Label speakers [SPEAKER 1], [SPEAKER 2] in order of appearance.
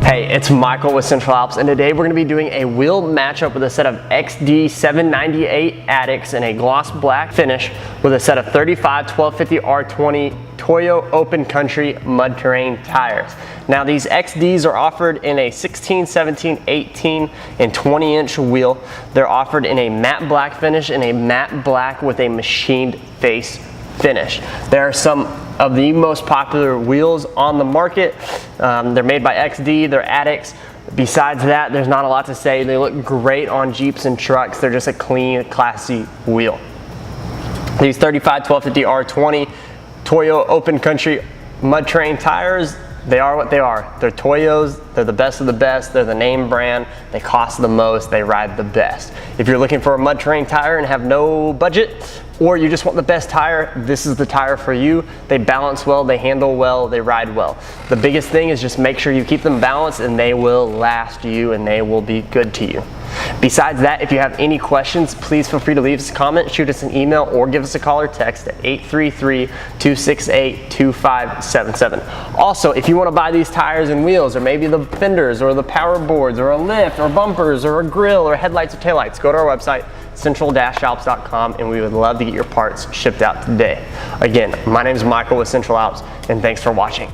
[SPEAKER 1] Hey, it's Michael with Central Alps, and today we're going to be doing a wheel matchup with a set of XD 798 Addicts in a gloss black finish with a set of 35 1250 R20 Toyo open country mud terrain tires. Now these XDs are offered in a 16, 17, 18, and 20-inch wheel. They're offered in a matte black finish and a matte black with a machined face finish. There are some of the most popular wheels on the market. They're made by XD, they're Addicts. Besides that, there's not a lot to say. They look great on Jeeps and trucks. They're just a clean, classy wheel. These 35 1250 R20 Toyo open country mud terrain tires, they are what they are. They're Toyos, they're the best of the best, they're the name brand, they cost the most, they ride the best. If you're looking for a mud terrain tire and have no budget, or you just want the best tire, this is the tire for you. They balance well, they handle well, they ride well. The biggest thing is just make sure you keep them balanced and they will last you and they will be good to you. Besides that, if you have any questions, please feel free to leave us a comment, shoot us an email, or give us a call or text at 833-268-2577. Also, if you want to buy these tires and wheels, or maybe the fenders, or the power boards, or a lift, or bumpers, or a grill, or headlights or taillights, go to our website, central-alps.com, and we would love to get your parts shipped out today. Again, my name is Michael with Central Alps, and thanks for watching.